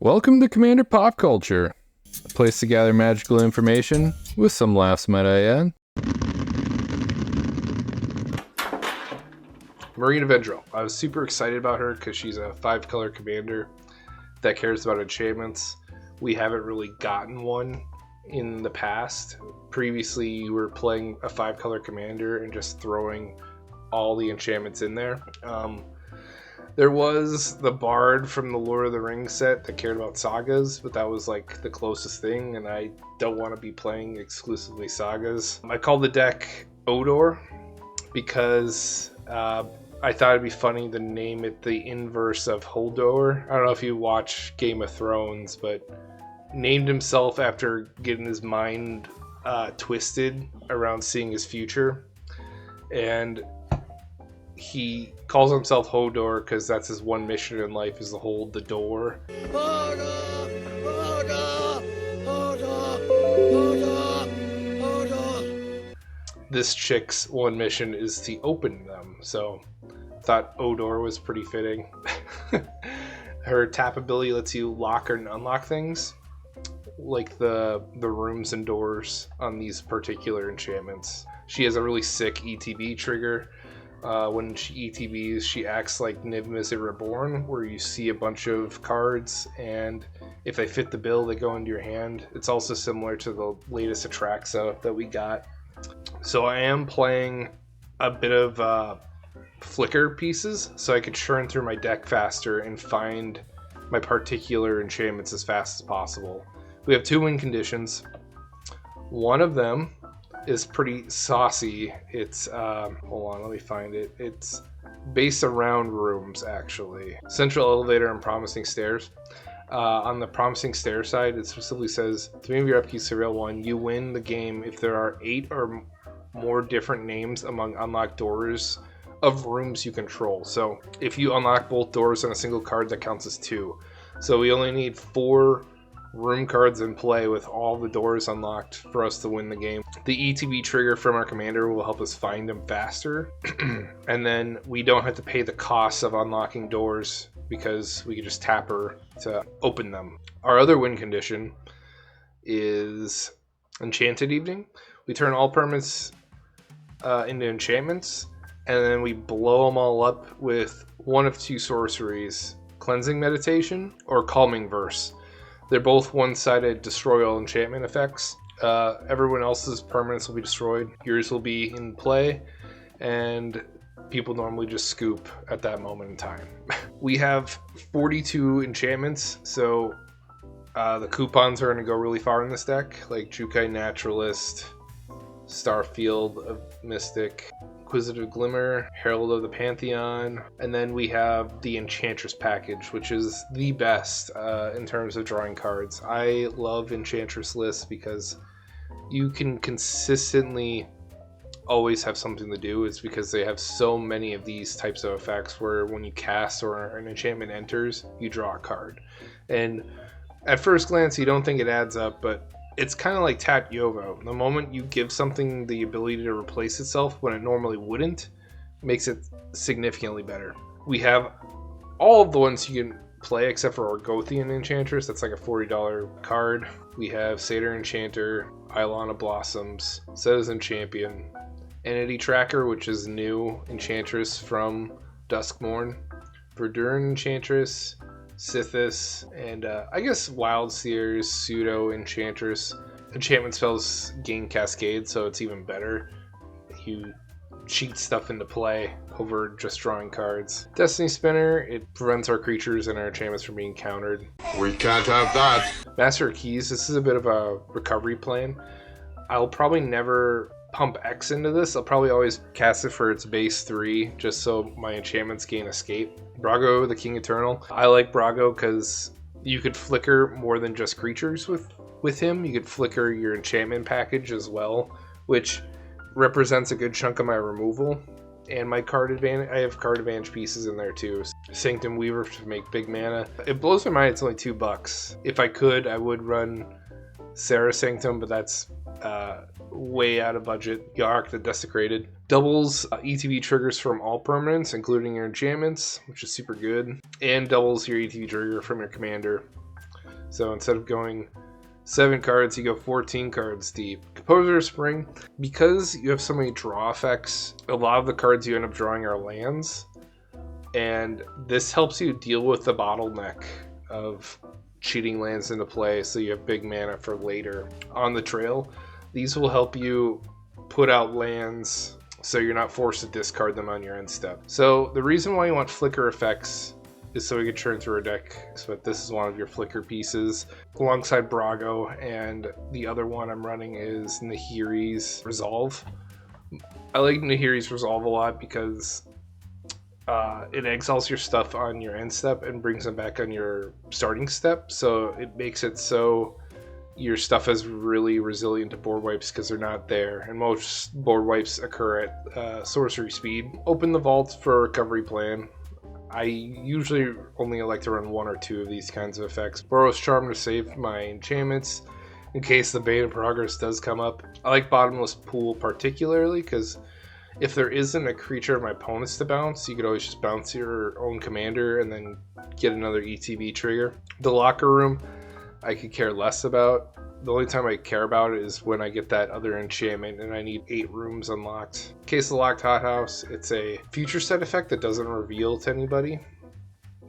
Welcome to Commander Pop Culture, a place to gather magical information with some laughs, might I add. Marina Vendrell. I was super excited about her because she's a 5-color commander that cares about enchantments. We haven't really gotten one in the past. Previously, you were playing a 5-color commander and just throwing all the enchantments in there. There was the Bard from the Lord of the Rings set that cared about sagas, but that was like the closest thing, and I don't want to be playing exclusively sagas. I called the deck Odor because I thought it'd be funny to name it the inverse of Hodor. I don't know if you watch Game of Thrones, but named himself after getting his mind twisted around seeing his future. And he calls himself Hodor because that's his one mission in life, is to hold the door. Hodor! Hodor! Hodor! Hodor! This chick's one mission is to open them, so I thought Odor was pretty fitting. Her tap ability lets you lock or unlock things, like the rooms and doors on these particular enchantments. She has a really sick ETB trigger. When she ETBs, she acts like Niv Mizzet Reborn, where you see a bunch of cards, and if they fit the bill, they go into your hand. It's also similar to the latest Atraxa that we got. So I am playing a bit of flicker pieces, so I could churn through my deck faster and find my particular enchantments as fast as possible. We have 2 win conditions. One of them is pretty saucy. It's hold on, let me find it. It's based around rooms, actually. Central elevator and promising stairs. On the promising stair side, it specifically says, to move your upkeep surveil 1, you win the game if there are 8 or more different names among unlocked doors of rooms you control. So if you unlock both doors on a single card, that counts as 2. So we only need 4 room cards in play with all the doors unlocked for us to win the game. The ETB trigger from our commander will help us find them faster. And then we don't have to pay the cost of unlocking doors because we can just tap her to open them. Our other win condition is Enchanted Evening. We turn all permanents into enchantments, and then we blow them all up with one of 2 sorceries, Cleansing Meditation or Calming Verse. They're both one-sided destroy all enchantment effects. Everyone else's permanents will be destroyed. Yours will be in play, and people normally just scoop at that moment in time. We have 42 enchantments, so the coupons are going to go really far in this deck, like Jukai Naturalist, Starfield of Mystic, Inquisitive Glimmer, Herald of the Pantheon, and then we have the Enchantress package, which is the best in terms of drawing cards. I love Enchantress lists because you can consistently always have something to do. It's because they have so many of these types of effects where when you cast or an enchantment enters, you draw a card. And at first glance, you don't think it adds up, but it's kind of like Tat Yovo. The moment you give something the ability to replace itself when it normally wouldn't, makes it significantly better. We have all of the ones you can play except for Orgothian Enchantress. That's like a $40 card. We have Satyr Enchanter, Ilana Blossoms, Citizen Champion, Entity Tracker, which is new Enchantress from Duskmourn, Verduran Enchantress, Sithis, and I guess Wild Seer's Pseudo Enchantress. Enchantment spells gain Cascade, so it's even better. You cheat stuff into play over just drawing cards. Destiny Spinner, it prevents our creatures and our enchantments from being countered. We can't have that. Master of Keys, this is a bit of a recovery plan. I'll probably never pump X into this. I'll probably always cast it for its base 3, just so my enchantments gain escape. Brago, the King Eternal. I like Brago because you could flicker more than just creatures with him. You could flicker your enchantment package as well, which represents a good chunk of my removal and my card advantage. I have card advantage pieces in there too. Sanctum Weaver to make big mana. It blows my mind it's only $2. If I could, I would run Sarah Sanctum, but that's way out of budget. Yark the Desecrated. Doubles ETB triggers from all permanents, including your enchantments, which is super good. And doubles your ETB trigger from your commander. So instead of going 7 cards, you go 14 cards deep. Composer Spring, because you have so many draw effects, a lot of the cards you end up drawing are lands, and this helps you deal with the bottleneck of cheating lands into play so you have big mana for later on the trail. These will help you put out lands so you're not forced to discard them on your end step. So the reason why you want flicker effects is so we can churn through our deck. So this is one of your flicker pieces alongside Brago, and the other one I'm running is Nahiri's Resolve. I like Nahiri's Resolve a lot because it exiles your stuff on your end step and brings them back on your starting step. So it makes it so your stuff is really resilient to board wipes because they're not there, and most board wipes occur at sorcery speed. Open the vault for a recovery plan. I usually only like to run 1 or 2 of these kinds of effects. Boros Charm to save my enchantments in case the Bane of Progress does come up. I like Bottomless Pool particularly because if there isn't a creature of my opponent's to bounce, you could always just bounce your own commander and then get another ETB trigger. The Locker Room, I could care less about. The only time I care about it is when I get that other enchantment and I need 8 rooms unlocked. In case of the Locked Hothouse, it's a future set effect that doesn't reveal to anybody.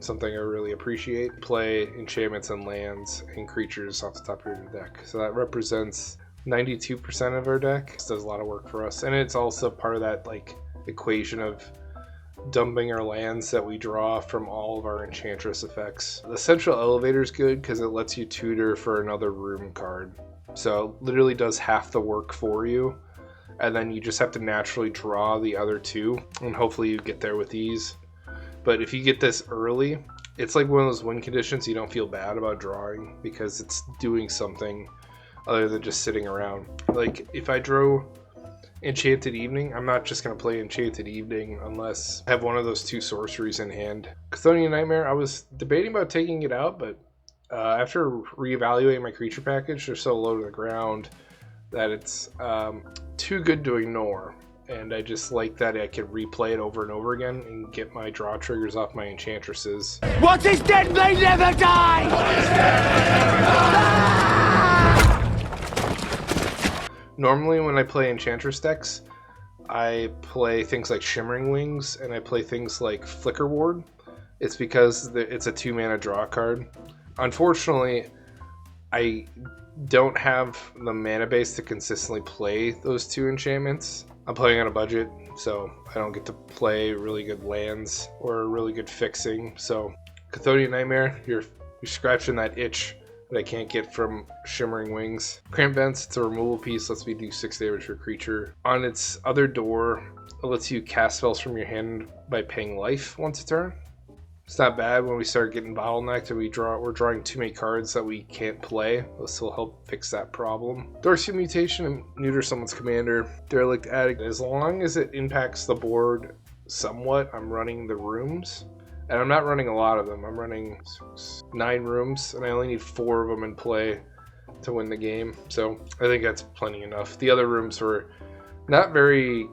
Something I really appreciate. Play enchantments and lands and creatures off the top of your deck. So that represents 92% of our deck. This does a lot of work for us. And it's also part of that like equation of dumping our lands that we draw from all of our Enchantress effects. The Central Elevator is good because it lets you tutor for another room card. So it literally does half the work for you, and then you just have to naturally draw the other 2, and hopefully you get there with ease. But if you get this early, it's like one of those win conditions you don't feel bad about drawing because it's doing something other than just sitting around. Like if I drew Enchanted Evening, I'm not just going to play Enchanted Evening unless I have one of those 2 sorceries in hand. Chthonian Nightmare, I was debating about taking it out, but after reevaluating my creature package, they're so low to the ground that it's too good to ignore. And I just like that I can replay it over and over again and get my draw triggers off my Enchantresses. What is dead may never die! What is dead may never die! Normally when I play Enchantress decks, I play things like Shimmering Wings and I play things like Flicker Ward. It's because it's a 2-mana draw card. Unfortunately, I don't have the mana base to consistently play those 2 enchantments. I'm playing on a budget, so I don't get to play really good lands or really good fixing. So Chthonian Nightmare, you're scratching that itch that I can't get from Shimmering Wings. Cramp Vents, it's a removal piece, lets me do 6 damage per creature. On its other door, it lets you cast spells from your hand by paying life once a turn. It's not bad when we start getting bottlenecked and we're drawing too many cards that we can't play. This will help fix that problem. Darcy Mutation and neuter someone's commander. Derelict Attic, as long as it impacts the board somewhat, I'm running the rooms. And I'm not running a lot of them. I'm running 9 rooms, and I only need 4 of them in play to win the game. So I think that's plenty enough. The other rooms were not very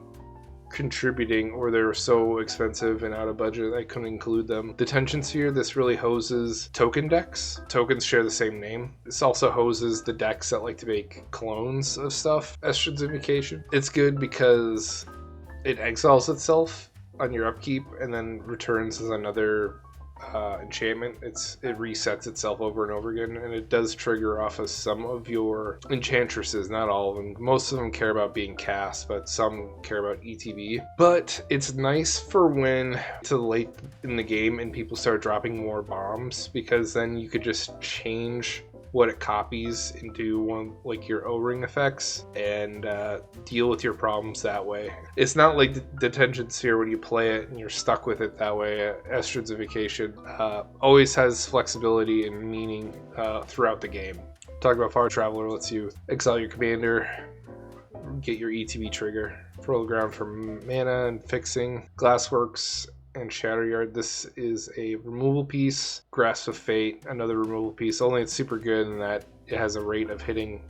contributing, or they were so expensive and out of budget I couldn't include them. Detention Sphere, this really hoses token decks. Tokens share the same name. This also hoses the decks that like to make clones of stuff. Estrid's Invocation. It's good because it exiles itself on your upkeep and then returns as another enchantment. It resets itself over and over again, and it does trigger off of some of your enchantresses, not all of them. Most of them care about being cast, but some care about ETB. But it's nice for when to late in the game and people start dropping more bombs, because then you could just change what it copies into one, like your O-ring effects, and deal with your problems that way. It's not like the Detention Sphere when you play it and you're stuck with it that way. Estrid's Invocation always has flexibility and meaning throughout the game. Talk about Far Traveler, lets you exile your commander, get your ETB trigger, fertile ground for mana and fixing. Glassworks and Shatteryard, this is a removal piece. Grasp of Fate, another removal piece, only it's super good in that it has a rate of hitting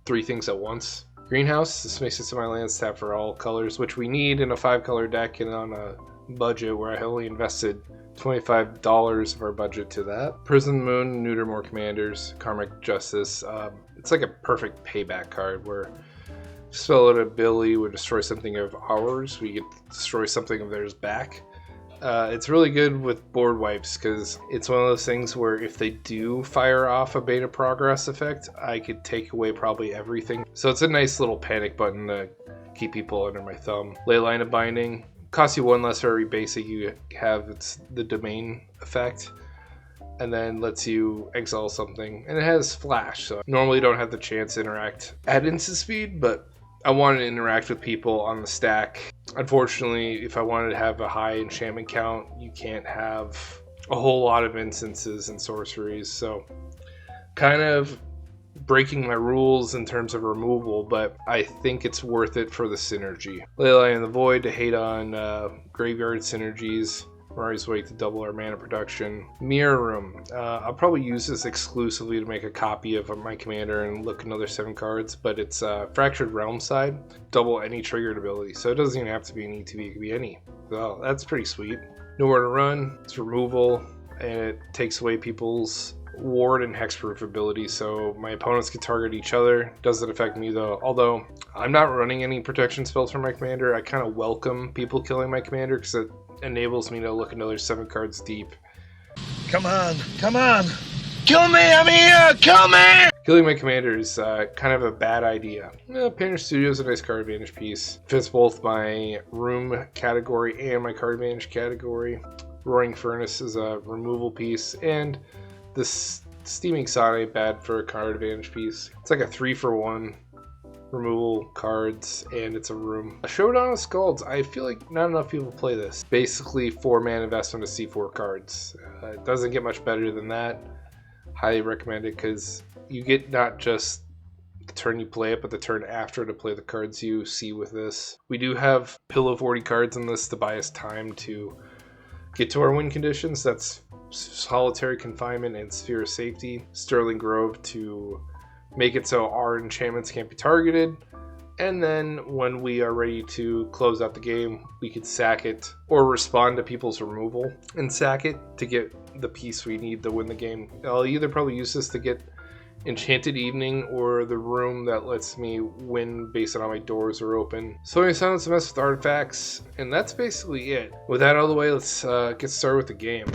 3 things at once. Greenhouse, this makes it so my lands tap for all colors, which we need in a 5-color deck and on a budget where I only invested $25 of our budget to that. Prison Moon, neuter more commanders. Karmic Justice. It's like a perfect payback card where spell an ability would destroy something of ours. We get to destroy something of theirs back. It's really good with board wipes because it's one of those things where if they do fire off a beta progress effect, I could take away probably everything. So it's a nice little panic button to keep people under my thumb. Leyline of Binding. Costs you 1 less for every basic you have. It's the domain effect. And then lets you exile something. And it has flash, so normally don't have the chance to interact at instant speed, but I wanted to interact with people on the stack. Unfortunately, if I wanted to have a high enchantment count, you can't have a whole lot of instances and sorceries. So kind of breaking my rules in terms of removal, but I think it's worth it for the synergy. Leyline in the Void to hate on graveyard synergies. Mari's Wake to double our mana production. Mirror Room. I'll probably use this exclusively to make a copy of my commander and look another 7 cards, but it's Fractured Realm side. Double any triggered ability, so it doesn't even have to be an ETB, it could be any. So that's pretty sweet. Nowhere to Run. It's removal, and it takes away people's ward and hexproof ability, so my opponents can target each other. Doesn't affect me though, although I'm not running any protection spells for my commander. I kind of welcome people killing my commander because it enables me to look another 7 cards deep. Come on, come on! Kill me, I'm here! Kill me! Killing my commander is kind of a bad idea. Painter Studio is a nice card advantage piece. Fits both my room category and my card advantage category. Roaring Furnace is a removal piece, and this Steaming Sod ain't bad for a card advantage piece. It's like a 3-for-1 removal cards, and it's a room. A Showdown of Skulls. I feel like not enough people play this. Basically 4-mana investment of C4 cards. It doesn't get much better than that. Highly recommend it because you get not just the turn you play it, but the turn after to play the cards you see with this. We do have Pillow 40 cards in this to buy us time to get to our win conditions. That's Solitary Confinement and Sphere of Safety. Sterling Grove to make it so our enchantments can't be targeted. And then when we are ready to close out the game, we could sack it or respond to people's removal and sack it to get the piece we need to win the game. I'll either probably use this to get Enchanted Evening or the room that lets me win based on how my doors are open. So I silence to mess with artifacts, and that's basically it. With that out of the way, let's get started with the game.